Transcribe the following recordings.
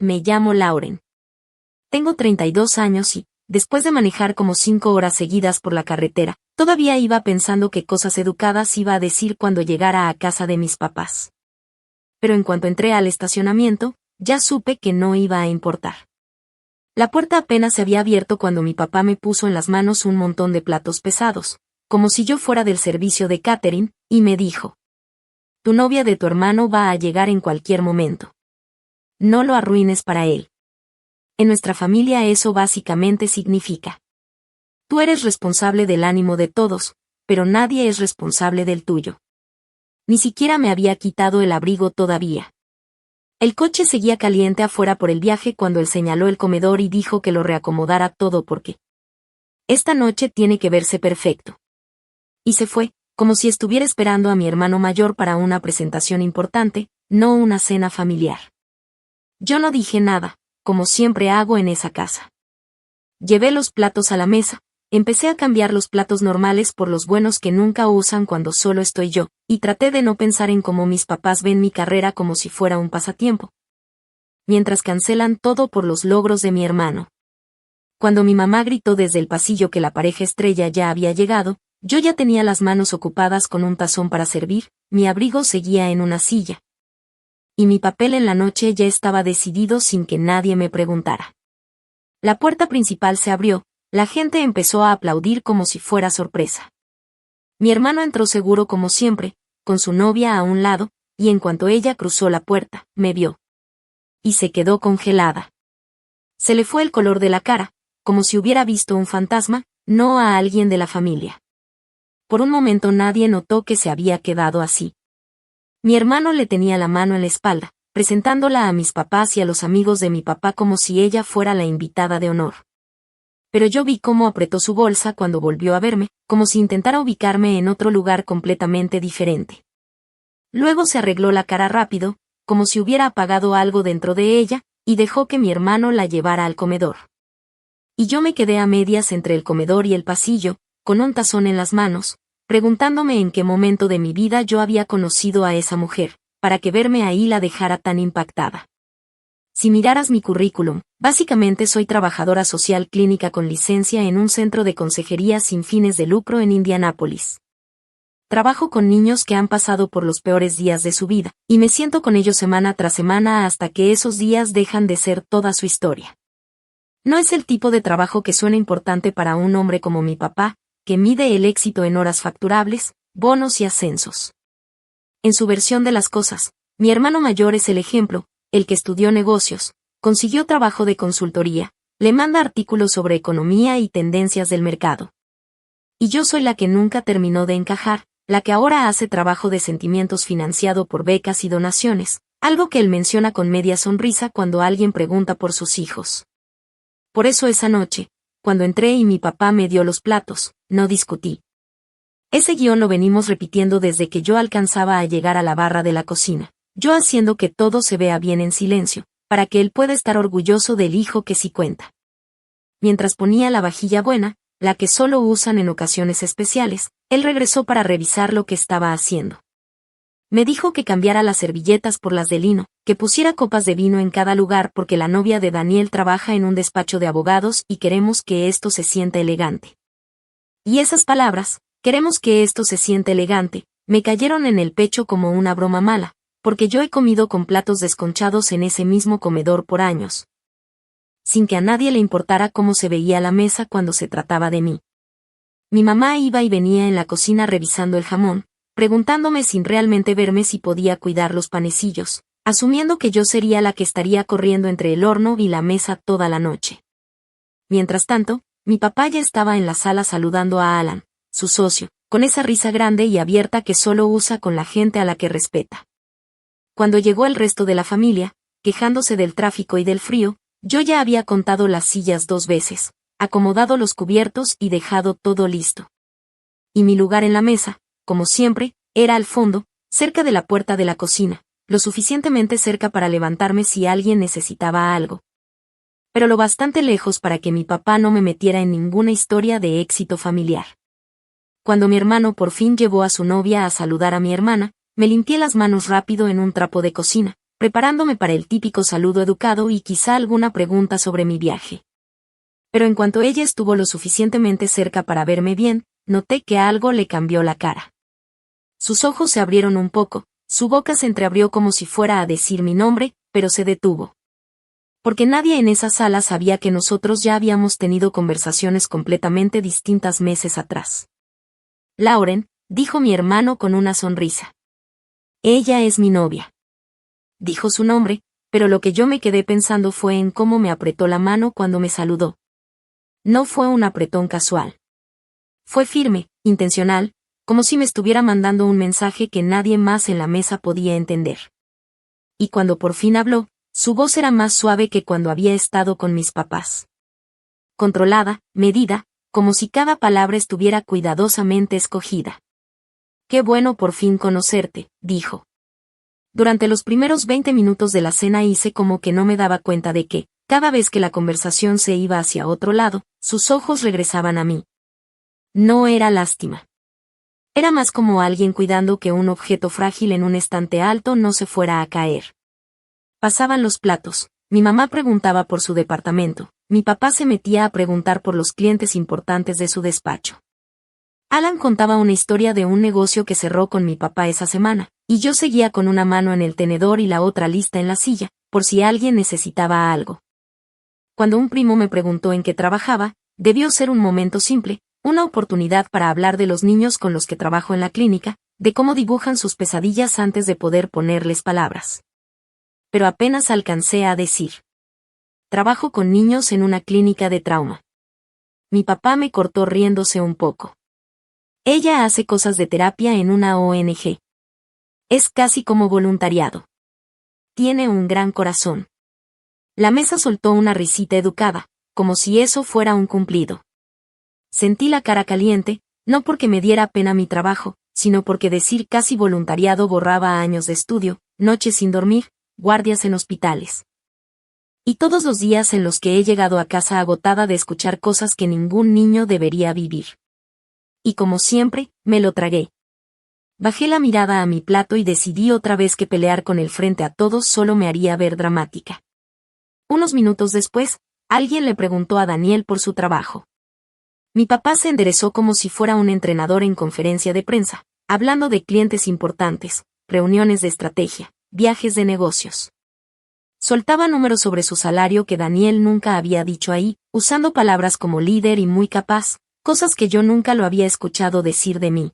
me llamo Lauren. Tengo 32 años y, después de manejar como 5 horas seguidas por la carretera, todavía iba pensando qué cosas educadas iba a decir cuando llegara a casa de mis papás. Pero en cuanto entré al estacionamiento, ya supe que no iba a importar. La puerta apenas se había abierto cuando mi papá me puso en las manos un montón de platos pesados, como si yo fuera del servicio de catering, y me dijo: tu novia de tu hermano va a llegar en cualquier momento. No lo arruines para él. En nuestra familia eso básicamente significa: tú eres responsable del ánimo de todos, pero nadie es responsable del tuyo. Ni siquiera me había quitado el abrigo todavía. El coche seguía caliente afuera por el viaje cuando él señaló el comedor y dijo que lo reacomodara todo porque esta noche tiene que verse perfecto. Y se fue, como si estuviera esperando a mi hermano mayor para una presentación importante, no una cena familiar. Yo no dije nada, como siempre hago en esa casa. Llevé los platos a la mesa, empecé a cambiar los platos normales por los buenos que nunca usan cuando solo estoy yo, y traté de no pensar en cómo mis papás ven mi carrera como si fuera un pasatiempo. Mientras cancelan todo por los logros de mi hermano. Cuando mi mamá gritó desde el pasillo que la pareja estrella ya había llegado, yo ya tenía las manos ocupadas con un tazón para servir, mi abrigo seguía en una silla. Y mi papel en la noche ya estaba decidido sin que nadie me preguntara. La puerta principal se abrió, la gente empezó a aplaudir como si fuera sorpresa. Mi hermano entró seguro como siempre, con su novia a un lado, y en cuanto ella cruzó la puerta, me vio. Y se quedó congelada. Se le fue el color de la cara, como si hubiera visto un fantasma, no a alguien de la familia. Por un momento nadie notó que se había quedado así. Mi hermano le tenía la mano en la espalda, presentándola a mis papás y a los amigos de mi papá como si ella fuera la invitada de honor. Pero yo vi cómo apretó su bolsa cuando volvió a verme, como si intentara ubicarme en otro lugar completamente diferente. Luego se arregló la cara rápido, como si hubiera apagado algo dentro de ella, y dejó que mi hermano la llevara al comedor. Y yo me quedé a medias entre el comedor y el pasillo, con un tazón en las manos, preguntándome en qué momento de mi vida yo había conocido a esa mujer, para que verme ahí la dejara tan impactada. Si miraras mi currículum, básicamente soy trabajadora social clínica con licencia en un centro de consejería sin fines de lucro en Indianápolis. Trabajo con niños que han pasado por los peores días de su vida, y me siento con ellos semana tras semana hasta que esos días dejan de ser toda su historia. No es el tipo de trabajo que suena importante para un hombre como mi papá, que mide el éxito en horas facturables, bonos y ascensos. En su versión de las cosas, mi hermano mayor es el ejemplo, el que estudió negocios, consiguió trabajo de consultoría, le manda artículos sobre economía y tendencias del mercado. Y yo soy la que nunca terminó de encajar, la que ahora hace trabajo de sentimientos financiado por becas y donaciones, algo que él menciona con media sonrisa cuando alguien pregunta por sus hijos. Por eso esa noche, cuando entré y mi papá me dio los platos, no discutí. Ese guión lo venimos repitiendo desde que yo alcanzaba a llegar a la barra de la cocina, yo haciendo que todo se vea bien en silencio, para que él pueda estar orgulloso del hijo que sí cuenta. Mientras ponía la vajilla buena, la que solo usan en ocasiones especiales, él regresó para revisar lo que estaba haciendo. Me dijo que cambiara las servilletas por las de lino, que pusiera copas de vino en cada lugar porque la novia de Daniel trabaja en un despacho de abogados y queremos que esto se sienta elegante. Y esas palabras, queremos que esto se sienta elegante, me cayeron en el pecho como una broma mala, porque yo he comido con platos desconchados en ese mismo comedor por años. Sin que a nadie le importara cómo se veía la mesa cuando se trataba de mí. Mi mamá iba y venía en la cocina revisando el jamón, preguntándome sin realmente verme si podía cuidar los panecillos, asumiendo que yo sería la que estaría corriendo entre el horno y la mesa toda la noche. Mientras tanto, mi papá ya estaba en la sala saludando a Alan, su socio, con esa risa grande y abierta que solo usa con la gente a la que respeta. Cuando llegó el resto de la familia, quejándose del tráfico y del frío, yo ya había contado las sillas 2 veces, acomodado los cubiertos y dejado todo listo. Y mi lugar en la mesa, como siempre, era al fondo, cerca de la puerta de la cocina, lo suficientemente cerca para levantarme si alguien necesitaba algo. Pero lo bastante lejos para que mi papá no me metiera en ninguna historia de éxito familiar. Cuando mi hermano por fin llevó a su novia a saludar a mi hermana, me limpié las manos rápido en un trapo de cocina, preparándome para el típico saludo educado y quizá alguna pregunta sobre mi viaje. Pero en cuanto ella estuvo lo suficientemente cerca para verme bien, noté que algo le cambió la cara. Sus ojos se abrieron un poco, su boca se entreabrió como si fuera a decir mi nombre, pero se detuvo. Porque nadie en esa sala sabía que nosotros ya habíamos tenido conversaciones completamente distintas meses atrás. Lauren, dijo mi hermano con una sonrisa. Ella es mi novia. Dijo su nombre, pero lo que yo me quedé pensando fue en cómo me apretó la mano cuando me saludó. No fue un apretón casual. Fue firme, intencional, como si me estuviera mandando un mensaje que nadie más en la mesa podía entender. Y cuando por fin habló, su voz era más suave que cuando había estado con mis papás. Controlada, medida, como si cada palabra estuviera cuidadosamente escogida. Qué bueno por fin conocerte, dijo. Durante los primeros 20 minutos de la cena hice como que no me daba cuenta de que, cada vez que la conversación se iba hacia otro lado, sus ojos regresaban a mí. No era lástima. Era más como alguien cuidando que un objeto frágil en un estante alto no se fuera a caer. Pasaban los platos, mi mamá preguntaba por su departamento, mi papá se metía a preguntar por los clientes importantes de su despacho. Alan contaba una historia de un negocio que cerró con mi papá esa semana, y yo seguía con una mano en el tenedor y la otra lista en la silla, por si alguien necesitaba algo. Cuando un primo me preguntó en qué trabajaba, debió ser un momento simple, una oportunidad para hablar de los niños con los que trabajo en la clínica, de cómo dibujan sus pesadillas antes de poder ponerles palabras. Pero apenas alcancé a decir. Trabajo con niños en una clínica de trauma. Mi papá me cortó riéndose un poco. Ella hace cosas de terapia en una ONG. Es casi como voluntariado. Tiene un gran corazón. La mesa soltó una risita educada, como si eso fuera un cumplido. Sentí la cara caliente, no porque me diera pena mi trabajo, sino porque decir casi voluntariado borraba años de estudio, noches sin dormir, guardias en hospitales. Y todos los días en los que he llegado a casa agotada de escuchar cosas que ningún niño debería vivir. Y como siempre, me lo tragué. Bajé la mirada a mi plato y decidí otra vez que pelear con el frente a todos solo me haría ver dramática. Unos minutos después, alguien le preguntó a Daniel por su trabajo. Mi papá se enderezó como si fuera un entrenador en conferencia de prensa, hablando de clientes importantes, reuniones de estrategia, viajes de negocios. Soltaba números sobre su salario que Daniel nunca había dicho ahí, usando palabras como líder y muy capaz, cosas que yo nunca lo había escuchado decir de mí.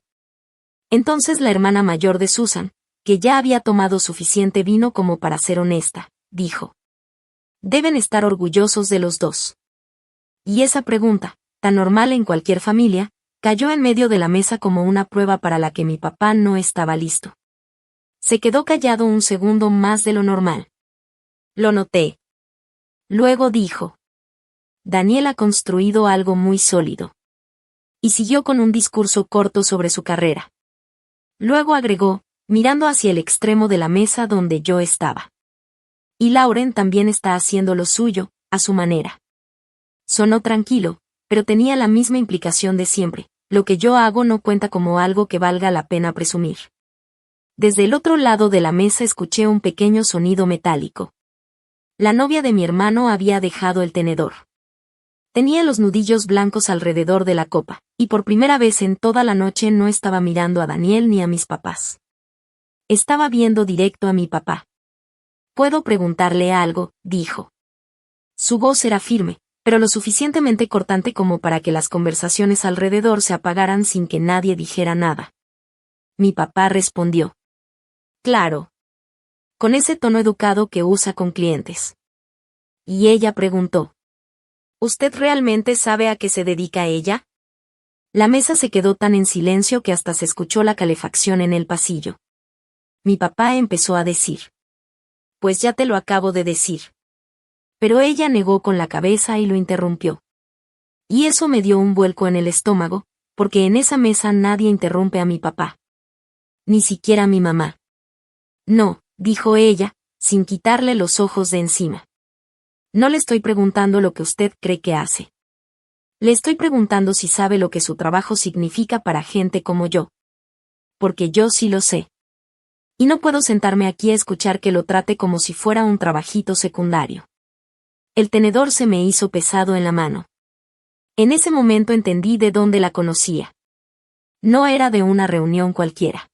Entonces la hermana mayor de Susan, que ya había tomado suficiente vino como para ser honesta, dijo. Deben estar orgullosos de los dos. Y esa pregunta, tan normal en cualquier familia, cayó en medio de la mesa como una prueba para la que mi papá no estaba listo. Se quedó callado un segundo más de lo normal. Lo noté. Luego dijo. Daniel ha construido algo muy sólido. Y siguió con un discurso corto sobre su carrera. Luego agregó, mirando hacia el extremo de la mesa donde yo estaba. Y Lauren también está haciendo lo suyo, a su manera. Sonó tranquilo, pero tenía la misma implicación de siempre. Lo que yo hago no cuenta como algo que valga la pena presumir. Desde el otro lado de la mesa escuché un pequeño sonido metálico. La novia de mi hermano había dejado el tenedor. Tenía los nudillos blancos alrededor de la copa, y por primera vez en toda la noche no estaba mirando a Daniel ni a mis papás. Estaba viendo directo a mi papá. «¿Puedo preguntarle algo?», dijo. Su voz era firme, pero lo suficientemente cortante como para que las conversaciones alrededor se apagaran sin que nadie dijera nada. Mi papá respondió. «Claro». Con ese tono educado que usa con clientes. Y ella preguntó. ¿Usted realmente sabe a qué se dedica ella? La mesa se quedó tan en silencio que hasta se escuchó la calefacción en el pasillo. Mi papá empezó a decir. Pues ya te lo acabo de decir. Pero ella negó con la cabeza y lo interrumpió. Y eso me dio un vuelco en el estómago, porque en esa mesa nadie interrumpe a mi papá. Ni siquiera mi mamá. No, dijo ella, sin quitarle los ojos de encima. No le estoy preguntando lo que usted cree que hace. Le estoy preguntando si sabe lo que su trabajo significa para gente como yo. Porque yo sí lo sé. Y no puedo sentarme aquí a escuchar que lo trate como si fuera un trabajito secundario. El tenedor se me hizo pesado en la mano. En ese momento entendí de dónde la conocía. No era de una reunión cualquiera.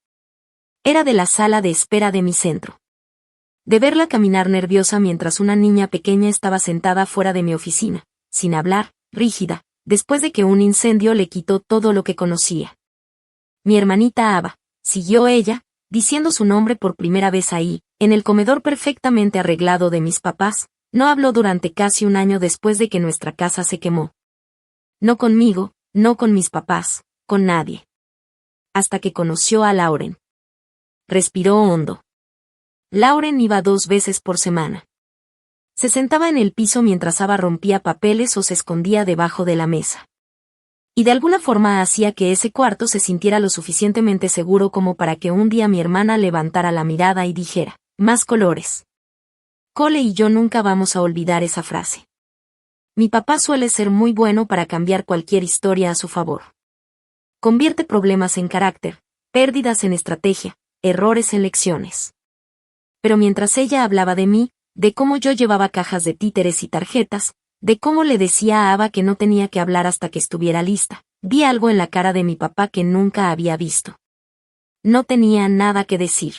Era de la sala de espera de mi centro. De verla caminar nerviosa mientras una niña pequeña estaba sentada fuera de mi oficina, sin hablar, rígida, después de que un incendio le quitó todo lo que conocía. Mi hermanita Ava, siguió ella, diciendo su nombre por primera vez ahí, en el comedor perfectamente arreglado de mis papás, no habló durante casi un año después de que nuestra casa se quemó. No conmigo, no con mis papás, con nadie. Hasta que conoció a Lauren. Respiró hondo. Lauren iba 2 veces por semana. Se sentaba en el piso mientras Ava rompía papeles o se escondía debajo de la mesa. Y de alguna forma hacía que ese cuarto se sintiera lo suficientemente seguro como para que un día mi hermana levantara la mirada y dijera, «Más colores». Cole y yo nunca vamos a olvidar esa frase. Mi papá suele ser muy bueno para cambiar cualquier historia a su favor. Convierte problemas en carácter, pérdidas en estrategia, errores en lecciones. Pero mientras ella hablaba de mí, de cómo yo llevaba cajas de títeres y tarjetas, de cómo le decía a Ava que no tenía que hablar hasta que estuviera lista, vi algo en la cara de mi papá que nunca había visto. No tenía nada que decir.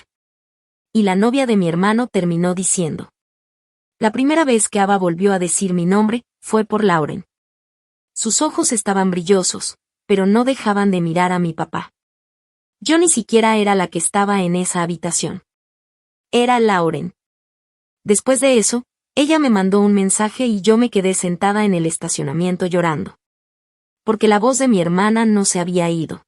Y la novia de mi hermano terminó diciendo. La primera vez que Ava volvió a decir mi nombre, fue por Lauren. Sus ojos estaban brillosos, pero no dejaban de mirar a mi papá. Yo ni siquiera era la que estaba en esa habitación. Era Lauren. Después de eso, ella me mandó un mensaje y yo me quedé sentada en el estacionamiento llorando. Porque la voz de mi hermana no se había ido.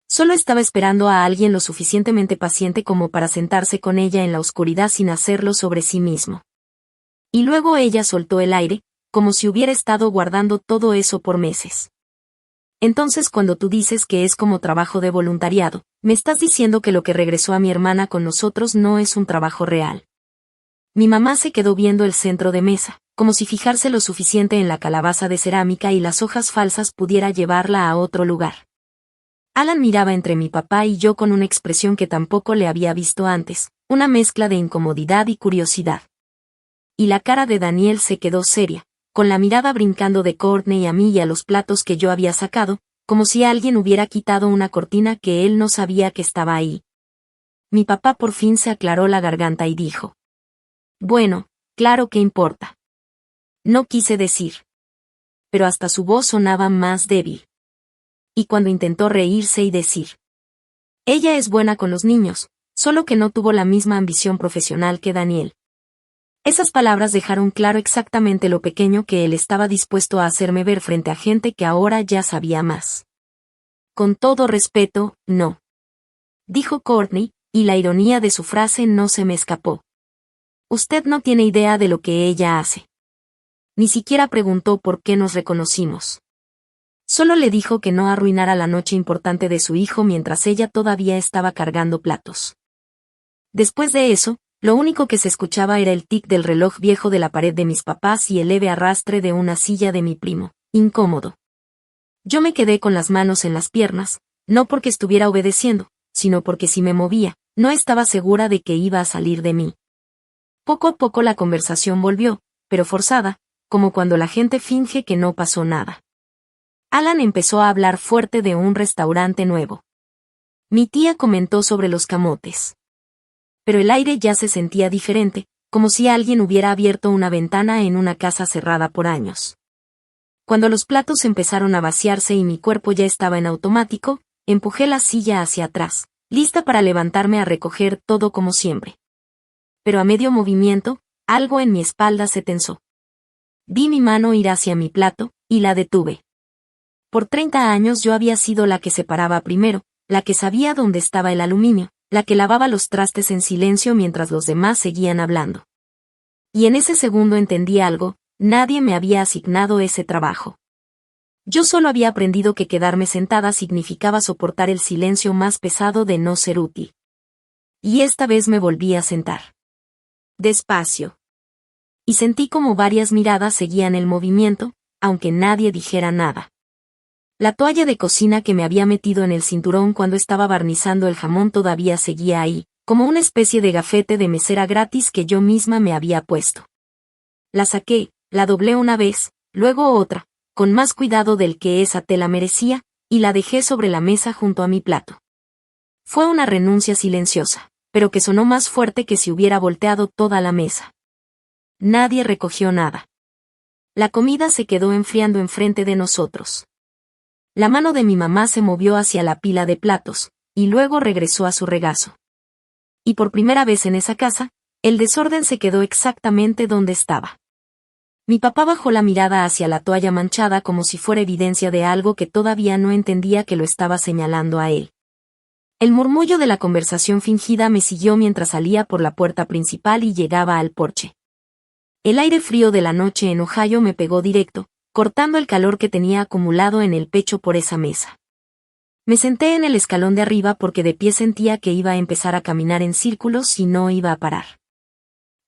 Solo estaba esperando a alguien lo suficientemente paciente como para sentarse con ella en la oscuridad sin hacerlo sobre sí mismo. Y luego ella soltó el aire, como si hubiera estado guardando todo eso por meses. Entonces cuando tú dices que es como trabajo de voluntariado, me estás diciendo que lo que regresó a mi hermana con nosotros no es un trabajo real. Mi mamá se quedó viendo el centro de mesa, como si fijarse lo suficiente en la calabaza de cerámica y las hojas falsas pudiera llevarla a otro lugar. Alan miraba entre mi papá y yo con una expresión que tampoco le había visto antes, una mezcla de incomodidad y curiosidad. Y la cara de Daniel se quedó seria, con la mirada brincando de Courtney a mí y a los platos que yo había sacado, como si alguien hubiera quitado una cortina que él no sabía que estaba ahí. Mi papá por fin se aclaró la garganta y dijo. Bueno, claro que importa. No quise decir. Pero hasta su voz sonaba más débil. Y cuando intentó reírse y decir. Ella es buena con los niños, solo que no tuvo la misma ambición profesional que Daniel. Esas palabras dejaron claro exactamente lo pequeño que él estaba dispuesto a hacerme ver frente a gente que ahora ya sabía más. Con todo respeto, no. Dijo Courtney, y la ironía de su frase no se me escapó. Usted no tiene idea de lo que ella hace. Ni siquiera preguntó por qué nos reconocimos. Solo le dijo que no arruinara la noche importante de su hijo mientras ella todavía estaba cargando platos. Después de eso, lo único que se escuchaba era el tic del reloj viejo de la pared de mis papás y el leve arrastre de una silla de mi primo, incómodo. Yo me quedé con las manos en las piernas, no porque estuviera obedeciendo, sino porque si me movía, no estaba segura de que iba a salir de mí. Poco a poco la conversación volvió, pero forzada, como cuando la gente finge que no pasó nada. Alan empezó a hablar fuerte de un restaurante nuevo. Mi tía comentó sobre los camotes. Pero el aire ya se sentía diferente, como si alguien hubiera abierto una ventana en una casa cerrada por años. Cuando los platos empezaron a vaciarse y mi cuerpo ya estaba en automático, empujé la silla hacia atrás, lista para levantarme a recoger todo como siempre. Pero a medio movimiento, algo en mi espalda se tensó. Vi mi mano ir hacia mi plato, y la detuve. Por 30 años yo había sido la que se paraba primero, la que sabía dónde estaba el aluminio, la que lavaba los trastes en silencio mientras los demás seguían hablando. Y en ese segundo entendí algo, nadie me había asignado ese trabajo. Yo solo había aprendido que quedarme sentada significaba soportar el silencio más pesado de no ser útil. Y esta vez me volví a sentar. Despacio. Y sentí como varias miradas seguían el movimiento, aunque nadie dijera nada. La toalla de cocina que me había metido en el cinturón cuando estaba barnizando el jamón todavía seguía ahí, como una especie de gafete de mesera gratis que yo misma me había puesto. La saqué, la doblé una vez, luego otra, con más cuidado del que esa tela merecía, y la dejé sobre la mesa junto a mi plato. Fue una renuncia silenciosa, pero que sonó más fuerte que si hubiera volteado toda la mesa. Nadie recogió nada. La comida se quedó enfriando enfrente de nosotros. La mano de mi mamá se movió hacia la pila de platos, y luego regresó a su regazo. Y por primera vez en esa casa, el desorden se quedó exactamente donde estaba. Mi papá bajó la mirada hacia la toalla manchada como si fuera evidencia de algo que todavía no entendía que lo estaba señalando a él. El murmullo de la conversación fingida me siguió mientras salía por la puerta principal y llegaba al porche. El aire frío de la noche en Ohio me pegó directo, cortando el calor que tenía acumulado en el pecho por esa mesa. Me senté en el escalón de arriba porque de pie sentía que iba a empezar a caminar en círculos y no iba a parar.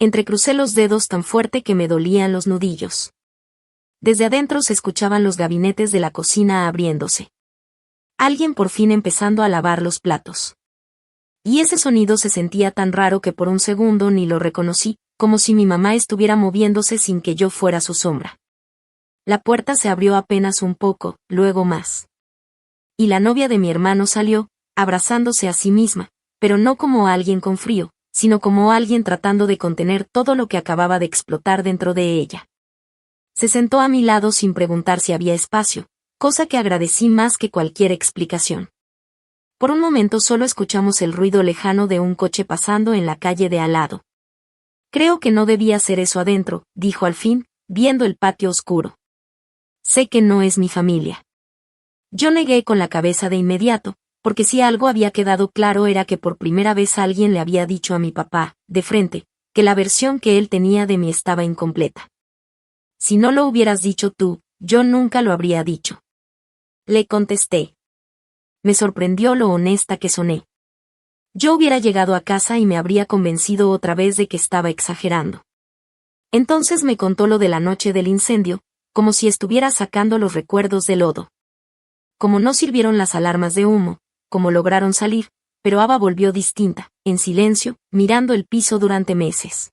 Entrecrucé los dedos tan fuerte que me dolían los nudillos. Desde adentro se escuchaban los gabinetes de la cocina abriéndose. Alguien por fin empezando a lavar los platos. Y ese sonido se sentía tan raro que por un segundo ni lo reconocí, como si mi mamá estuviera moviéndose sin que yo fuera su sombra. La puerta se abrió apenas un poco, luego más. Y la novia de mi hermano salió, abrazándose a sí misma, pero no como alguien con frío, sino como alguien tratando de contener todo lo que acababa de explotar dentro de ella. Se sentó a mi lado sin preguntar si había espacio, cosa que agradecí más que cualquier explicación. Por un momento solo escuchamos el ruido lejano de un coche pasando en la calle de al lado. Creo que no debía hacer eso adentro, dijo al fin, viendo el patio oscuro. Sé que no es mi familia. Yo negué con la cabeza de inmediato, porque si algo había quedado claro era que por primera vez alguien le había dicho a mi papá, de frente, que la versión que él tenía de mí estaba incompleta. Si no lo hubieras dicho tú, yo nunca lo habría dicho. Le contesté. Me sorprendió lo honesta que soné. Yo hubiera llegado a casa y me habría convencido otra vez de que estaba exagerando. Entonces me contó lo de la noche del incendio, como si estuviera sacando los recuerdos del lodo. Como no sirvieron las alarmas de humo, como lograron salir, pero Ava volvió distinta, en silencio, mirando el piso durante meses.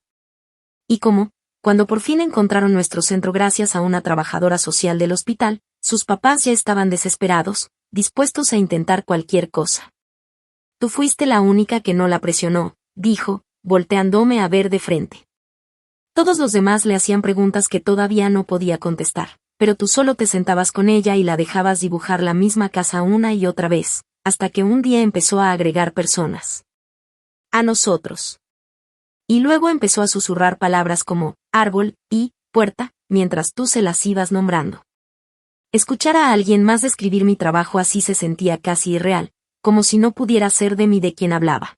Y como, cuando por fin encontraron nuestro centro gracias a una trabajadora social del hospital, sus papás ya estaban desesperados, dispuestos a intentar cualquier cosa. Tú fuiste la única que no la presionó, dijo, volteándome a ver de frente. Todos los demás le hacían preguntas que todavía no podía contestar, pero tú solo te sentabas con ella y la dejabas dibujar la misma casa una y otra vez, hasta que un día empezó a agregar personas. A nosotros. Y luego empezó a susurrar palabras como árbol y puerta, mientras tú se las ibas nombrando. Escuchar a alguien más describir mi trabajo así se sentía casi irreal, como si no pudiera ser de mí de quien hablaba.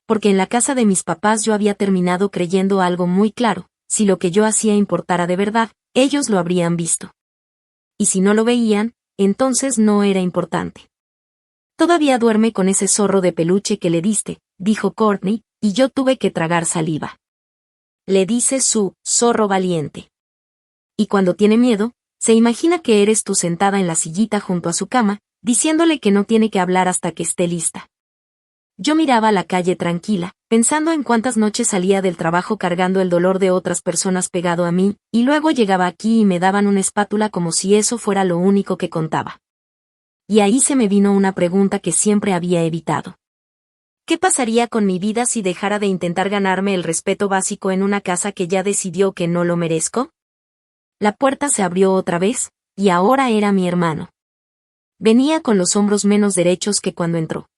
Porque en la casa de mis papás yo había terminado creyendo algo muy claro, si lo que yo hacía importara de verdad, ellos lo habrían visto. Y si no lo veían, entonces no era importante. Todavía duerme con ese zorro de peluche que le diste, dijo Courtney, y yo tuve que tragar saliva. Le dice su zorro valiente. Y cuando tiene miedo, se imagina que eres tú sentada en la sillita junto a su cama, diciéndole que no tiene que hablar hasta que esté lista. Yo miraba la calle tranquila, pensando en cuántas noches salía del trabajo cargando el dolor de otras personas pegado a mí, y luego llegaba aquí y me daban una espátula como si eso fuera lo único que contaba. Y ahí se me vino una pregunta que siempre había evitado. ¿Qué pasaría con mi vida si dejara de intentar ganarme el respeto básico en una casa que ya decidió que no lo merezco? La puerta se abrió otra vez, y ahora era mi hermano. Venía con los hombros menos derechos que cuando entró.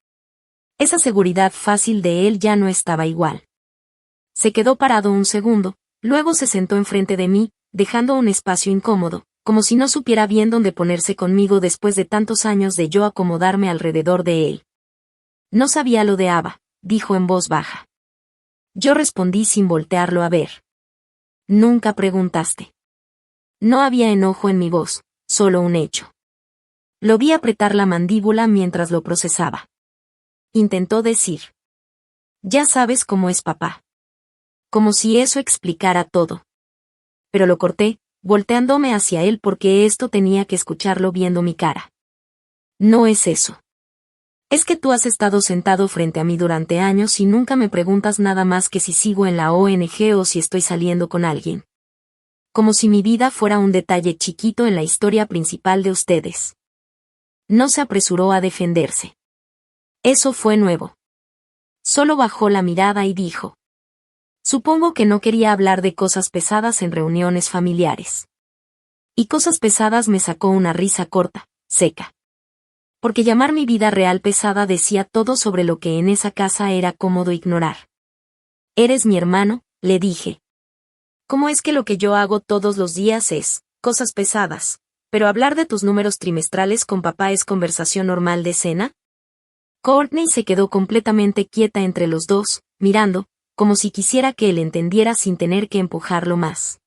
Esa seguridad fácil de él ya no estaba igual. Se quedó parado un segundo, luego se sentó enfrente de mí, dejando un espacio incómodo, como si no supiera bien dónde ponerse conmigo después de tantos años de yo acomodarme alrededor de él. No sabía lo de Ava, dijo en voz baja. Yo respondí sin voltearlo a ver. Nunca preguntaste. No había enojo en mi voz, solo un hecho. Lo vi apretar la mandíbula mientras lo procesaba. Intentó decir. Ya sabes cómo es papá. Como si eso explicara todo. Pero lo corté, volteándome hacia él porque esto tenía que escucharlo viendo mi cara. No es eso. Es que tú has estado sentado frente a mí durante años y nunca me preguntas nada más que si sigo en la ONG o si estoy saliendo con alguien. Como si mi vida fuera un detalle chiquito en la historia principal de ustedes. No se apresuró a defenderse. Eso fue nuevo. Solo bajó la mirada y dijo. Supongo que no quería hablar de cosas pesadas en reuniones familiares. Y cosas pesadas me sacó una risa corta, seca. Porque llamar mi vida real pesada decía todo sobre lo que en esa casa era cómodo ignorar. Eres mi hermano, le dije. ¿Cómo es que lo que yo hago todos los días es cosas pesadas, pero hablar de tus números trimestrales con papá es conversación normal de cena? Courtney se quedó completamente quieta entre los dos, mirando, como si quisiera que él entendiera sin tener que empujarlo más.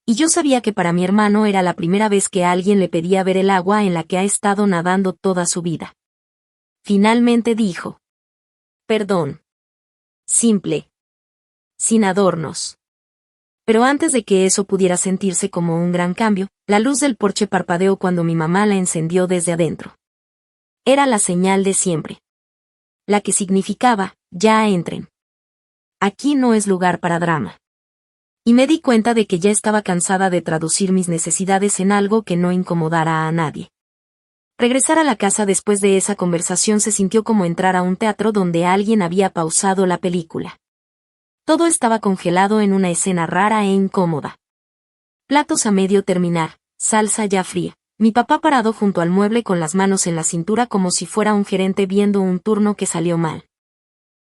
Y yo sabía que para mi hermano era la primera vez que alguien le pedía ver el agua en la que ha estado nadando toda su vida. Finalmente dijo. Perdón. Simple. Sin adornos. Pero antes de que eso pudiera sentirse como un gran cambio, la luz del porche parpadeó cuando mi mamá la encendió desde adentro. Era la señal de siempre. La que significaba, ya entren. Aquí no es lugar para drama. Y me di cuenta de que ya estaba cansada de traducir mis necesidades en algo que no incomodara a nadie. Regresar a la casa después de esa conversación se sintió como entrar a un teatro donde alguien había pausado la película. Todo estaba congelado en una escena rara e incómoda. Platos a medio terminar, salsa ya fría, mi papá parado junto al mueble con las manos en la cintura como si fuera un gerente viendo un turno que salió mal.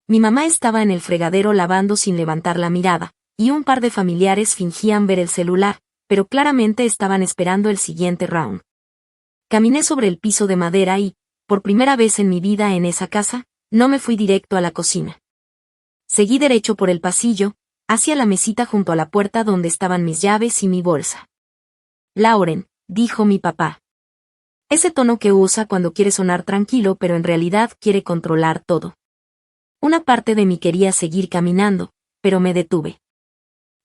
Mi mamá estaba en el fregadero lavando sin levantar la mirada, y un par de familiares fingían ver el celular, pero claramente estaban esperando el siguiente round. Caminé sobre el piso de madera y, por primera vez en mi vida en esa casa, no me fui directo a la cocina. Seguí derecho por el pasillo, hacia la mesita junto a la puerta donde estaban mis llaves y mi bolsa. Lauren, dijo mi papá. Ese tono que usa cuando quiere sonar tranquilo pero en realidad quiere controlar todo. Una parte de mí quería seguir caminando, pero me detuve.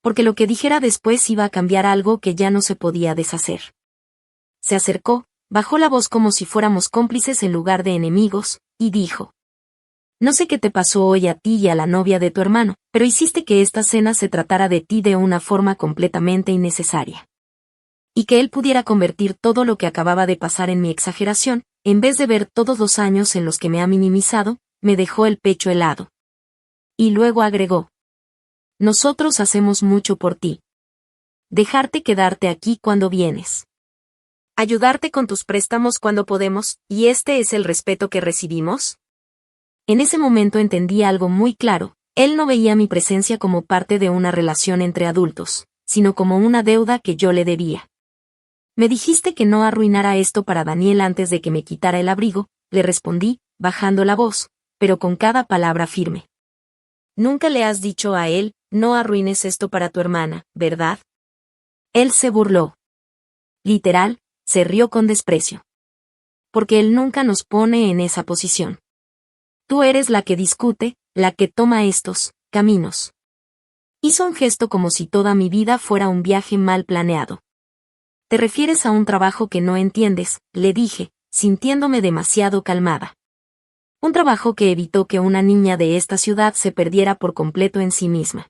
Porque lo que dijera después iba a cambiar algo que ya no se podía deshacer. Se acercó, bajó la voz como si fuéramos cómplices en lugar de enemigos, y dijo. No sé qué te pasó hoy a ti y a la novia de tu hermano, pero hiciste que esta cena se tratara de ti de una forma completamente innecesaria. Y que él pudiera convertir todo lo que acababa de pasar en mi exageración, en vez de ver todos los años en los que me ha minimizado, me dejó el pecho helado. Y luego agregó. Nosotros hacemos mucho por ti. Dejarte quedarte aquí cuando vienes. Ayudarte con tus préstamos cuando podemos, ¿y este es el respeto que recibimos? En ese momento entendí algo muy claro, él no veía mi presencia como parte de una relación entre adultos, sino como una deuda que yo le debía. Me dijiste que no arruinara esto para Daniel antes de que me quitara el abrigo, le respondí, bajando la voz, pero con cada palabra firme. Nunca le has dicho a él, no arruines esto para tu hermana, ¿verdad? Él se burló. Literal, se rió con desprecio. Porque él nunca nos pone en esa posición. Tú eres la que discute, la que toma estos caminos. Hizo un gesto como si toda mi vida fuera un viaje mal planeado. ¿Te refieres a un trabajo que no entiendes?, le dije, sintiéndome demasiado calmada. Un trabajo que evitó que una niña de esta ciudad se perdiera por completo en sí misma.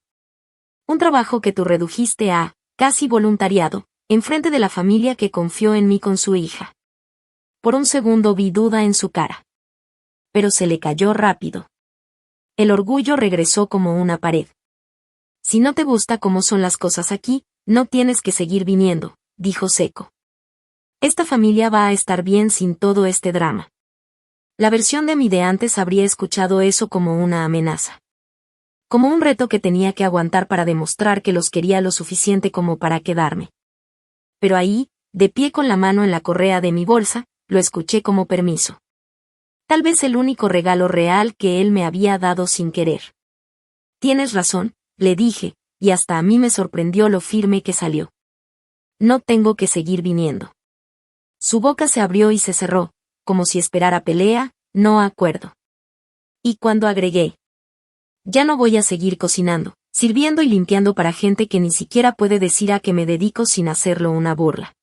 Un trabajo que tú redujiste a, casi voluntariado, enfrente de la familia que confió en mí con su hija. Por un segundo vi duda en su cara. Pero se le cayó rápido. El orgullo regresó como una pared. Si no te gusta cómo son las cosas aquí, no tienes que seguir viniendo, dijo seco. Esta familia va a estar bien sin todo este drama. La versión de mí de antes habría escuchado eso como una amenaza. Como un reto que tenía que aguantar para demostrar que los quería lo suficiente como para quedarme. Pero ahí, de pie con la mano en la correa de mi bolsa, lo escuché como permiso. Tal vez el único regalo real que él me había dado sin querer. Tienes razón, le dije, y hasta a mí me sorprendió lo firme que salió. No tengo que seguir viniendo. Su boca se abrió y se cerró, como si esperara pelea, no acuerdo. Y cuando agregué. Ya no voy a seguir cocinando, sirviendo y limpiando para gente que ni siquiera puede decir a qué me dedico sin hacerlo una burla.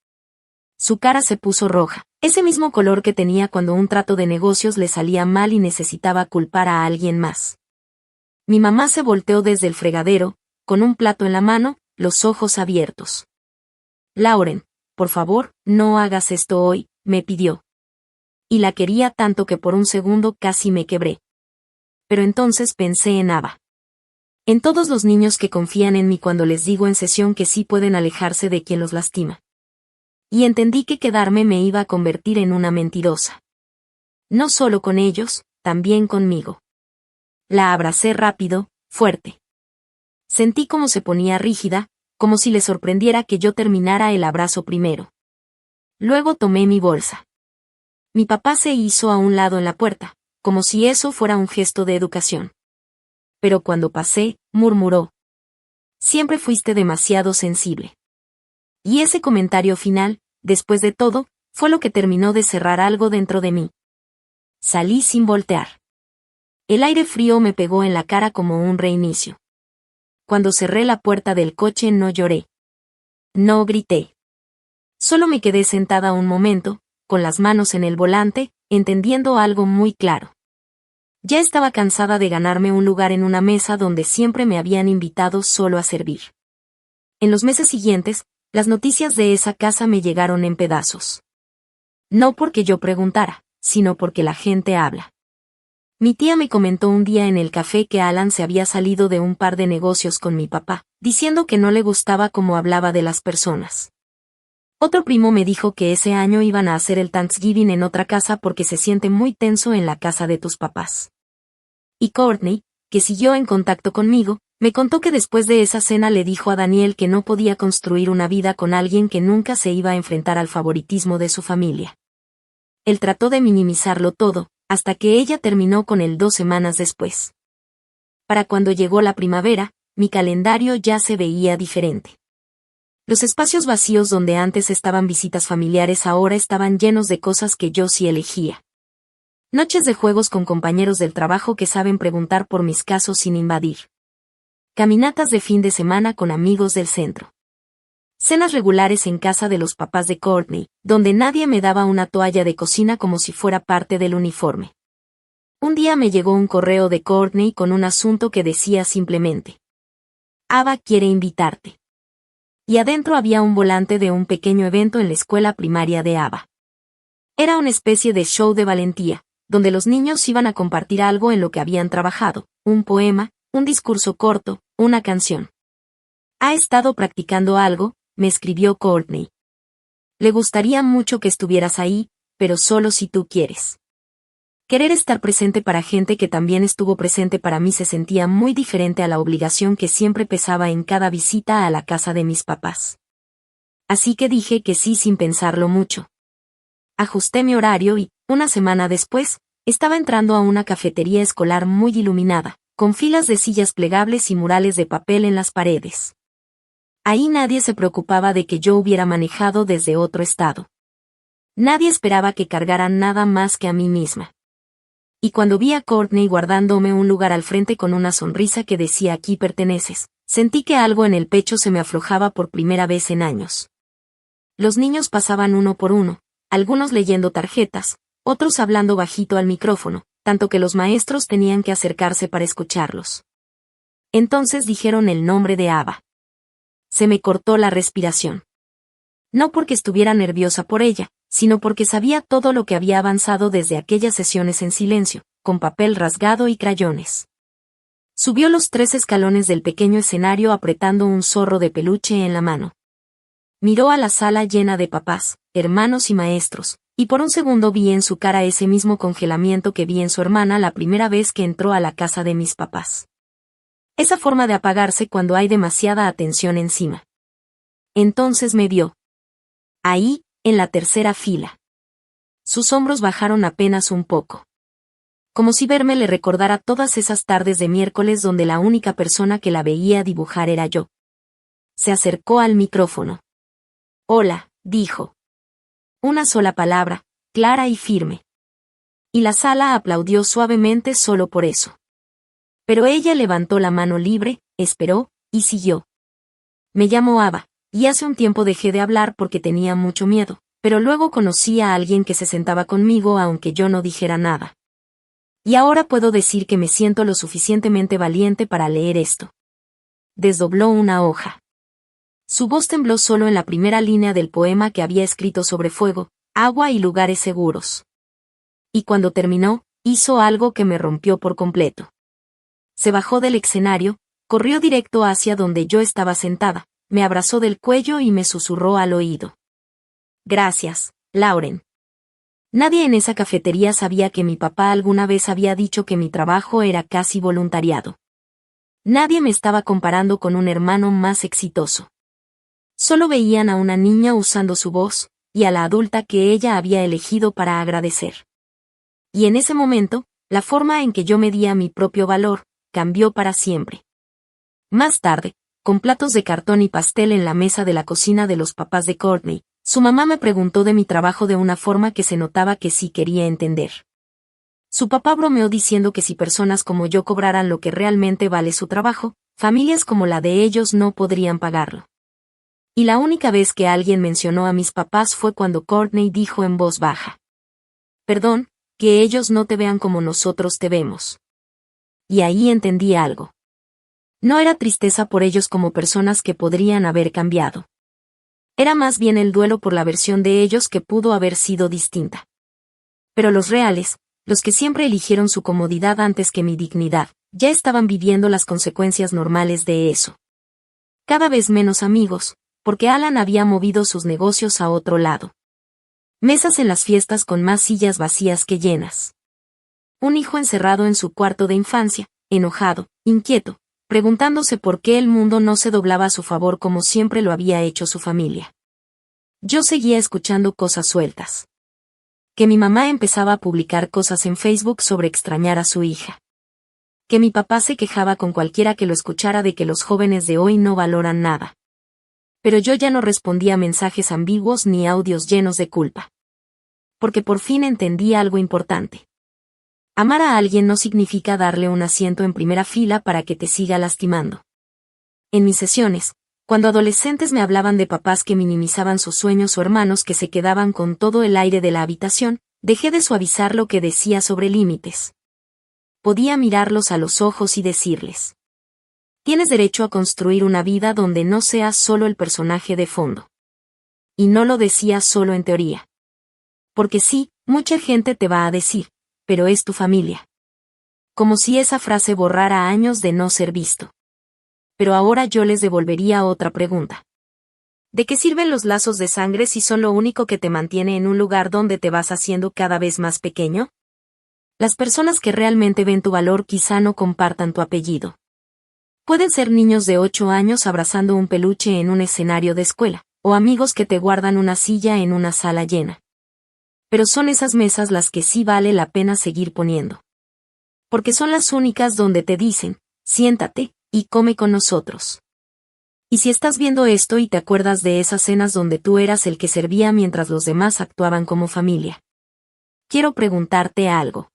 Su cara se puso roja, Ese mismo color que tenía cuando un trato de negocios le salía mal y necesitaba culpar a alguien más. Mi mamá se volteó desde el fregadero, con un plato en la mano, los ojos abiertos. Lauren, por favor, no hagas esto hoy, me pidió. Y la quería tanto que por un segundo casi me quebré. Pero entonces pensé en Ava. En todos los niños que confían en mí cuando les digo en sesión que sí pueden alejarse de quien los lastima. Y entendí que quedarme me iba a convertir en una mentirosa. No solo con ellos, también conmigo. La abracé rápido, fuerte. Sentí cómo se ponía rígida, como si le sorprendiera que yo terminara el abrazo primero. Luego tomé mi bolsa. Mi papá se hizo a un lado en la puerta, como si eso fuera un gesto de educación. Pero cuando pasé, murmuró. Siempre fuiste demasiado sensible. Y ese comentario final, después de todo, fue lo que terminó de cerrar algo dentro de mí. Salí sin voltear. El aire frío me pegó en la cara como un reinicio. Cuando cerré la puerta del coche no lloré. No grité. Solo me quedé sentada un momento, con las manos en el volante, entendiendo algo muy claro. Ya estaba cansada de ganarme un lugar en una mesa donde siempre me habían invitado solo a servir. En los meses siguientes, las noticias de esa casa me llegaron en pedazos. No porque yo preguntara, sino porque la gente habla. Mi tía me comentó un día en el café que Alan se había salido de un par de negocios con mi papá, diciendo que no le gustaba cómo hablaba de las personas. Otro primo me dijo que ese año iban a hacer el Thanksgiving en otra casa porque se siente muy tenso en la casa de tus papás. Y Courtney, que siguió en contacto conmigo, me contó que después de esa cena le dijo a Daniel que no podía construir una vida con alguien que nunca se iba a enfrentar al favoritismo de su familia. Él trató de minimizarlo todo, hasta que ella terminó con él 2 semanas después. Para cuando llegó la primavera, mi calendario ya se veía diferente. Los espacios vacíos donde antes estaban visitas familiares ahora estaban llenos de cosas que yo sí elegía. Noches de juegos con compañeros del trabajo que saben preguntar por mis casos sin invadir. Caminatas de fin de semana con amigos del centro. Cenas regulares en casa de los papás de Courtney, donde nadie me daba una toalla de cocina como si fuera parte del uniforme. Un día me llegó un correo de Courtney con un asunto que decía simplemente: Ava quiere invitarte. Y adentro había un volante de un pequeño evento en la escuela primaria de Ava. Era una especie de show de valentía, donde los niños iban a compartir algo en lo que habían trabajado, un poema, un discurso corto, una canción. ¿Ha estado practicando algo?, me escribió Courtney. Le gustaría mucho que estuvieras ahí, pero solo si tú quieres. Querer estar presente para gente que también estuvo presente para mí se sentía muy diferente a la obligación que siempre pesaba en cada visita a la casa de mis papás. Así que dije que sí sin pensarlo mucho. Ajusté mi horario y, una semana después, estaba entrando a una cafetería escolar muy iluminada, con filas de sillas plegables y murales de papel en las paredes. Ahí nadie se preocupaba de que yo hubiera manejado desde otro estado. Nadie esperaba que cargara nada más que a mí misma. Y cuando vi a Courtney guardándome un lugar al frente con una sonrisa que decía aquí perteneces, sentí que algo en el pecho se me aflojaba por primera vez en años. Los niños pasaban uno por uno, algunos leyendo tarjetas, otros hablando bajito al micrófono, tanto que los maestros tenían que acercarse para escucharlos. Entonces dijeron el nombre de Ava. Se me cortó la respiración. No porque estuviera nerviosa por ella, sino porque sabía todo lo que había avanzado desde aquellas sesiones en silencio, con papel rasgado y crayones. Subió los 3 escalones del pequeño escenario apretando un zorro de peluche en la mano. Miró a la sala llena de papás, hermanos y maestros, y por un segundo vi en su cara ese mismo congelamiento que vi en su hermana la primera vez que entró a la casa de mis papás. Esa forma de apagarse cuando hay demasiada atención encima. Entonces me vio. Ahí, en la tercera fila. Sus hombros bajaron apenas un poco. Como si verme le recordara todas esas tardes de miércoles donde la única persona que la veía dibujar era yo. Se acercó al micrófono. Hola, dijo. Una sola palabra, clara y firme. Y la sala aplaudió suavemente solo por eso. Pero ella levantó la mano libre, esperó, y siguió. Me llamo Ava, y hace un tiempo dejé de hablar porque tenía mucho miedo, Pero luego conocí a alguien que se sentaba conmigo aunque yo no dijera nada. Y ahora puedo decir que me siento lo suficientemente valiente para leer esto. Desdobló una hoja. Su voz tembló solo en la primera línea del poema que había escrito sobre fuego, agua y lugares seguros. Y cuando terminó, hizo algo que me rompió por completo. Se bajó del escenario, corrió directo hacia donde yo estaba sentada, me abrazó del cuello y me susurró al oído. Gracias, Lauren. Nadie en esa cafetería sabía que mi papá alguna vez había dicho que mi trabajo era casi voluntariado. Nadie me estaba comparando con un hermano más exitoso. Solo veían a una niña usando su voz, y a la adulta que ella había elegido para agradecer. Y en ese momento, la forma en que yo medía mi propio valor, cambió para siempre. Más tarde, con platos de cartón y pastel en la mesa de la cocina de los papás de Courtney, su mamá me preguntó de mi trabajo de una forma que se notaba que sí quería entender. Su papá bromeó diciendo que si personas como yo cobraran lo que realmente vale su trabajo, familias como la de ellos no podrían pagarlo. Y la única vez que alguien mencionó a mis papás fue cuando Courtney dijo en voz baja: Perdón, que ellos no te vean como nosotros te vemos. Y ahí entendí algo. No era tristeza por ellos como personas que podrían haber cambiado. Era más bien el duelo por la versión de ellos que pudo haber sido distinta. Pero los reales, los que siempre eligieron su comodidad antes que mi dignidad, ya estaban viviendo las consecuencias normales de eso. Cada vez menos amigos, porque Alan había movido sus negocios a otro lado. Mesas en las fiestas con más sillas vacías que llenas. Un hijo encerrado en su cuarto de infancia, enojado, inquieto, preguntándose por qué el mundo no se doblaba a su favor como siempre lo había hecho su familia. Yo seguía escuchando cosas sueltas. Que mi mamá empezaba a publicar cosas en Facebook sobre extrañar a su hija. Que mi papá se quejaba con cualquiera que lo escuchara de que los jóvenes de hoy no valoran nada. Pero yo ya no respondía a mensajes ambiguos ni audios llenos de culpa. Porque por fin entendí algo importante. Amar a alguien no significa darle un asiento en primera fila para que te siga lastimando. En mis sesiones, cuando adolescentes me hablaban de papás que minimizaban sus sueños o hermanos que se quedaban con todo el aire de la habitación, dejé de suavizar lo que decía sobre límites. Podía mirarlos a los ojos y decirles: tienes derecho a construir una vida donde no seas solo el personaje de fondo. Y no lo decía solo en teoría. Porque sí, mucha gente te va a decir, pero es tu familia. Como si esa frase borrara años de no ser visto. Pero ahora yo les devolvería otra pregunta. ¿De qué sirven los lazos de sangre si son lo único que te mantiene en un lugar donde te vas haciendo cada vez más pequeño? Las personas que realmente ven tu valor quizá no compartan tu apellido. Pueden ser niños de 8 años abrazando un peluche en un escenario de escuela, o amigos que te guardan una silla en una sala llena. Pero son esas mesas las que sí vale la pena seguir poniendo. Porque son las únicas donde te dicen: siéntate y come con nosotros. Y si estás viendo esto y te acuerdas de esas cenas donde tú eras el que servía mientras los demás actuaban como familia, quiero preguntarte algo.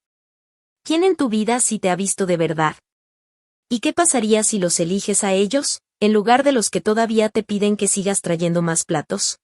¿Quién en tu vida sí te ha visto de verdad? ¿Y qué pasaría si los eliges a ellos, en lugar de los que todavía te piden que sigas trayendo más platos?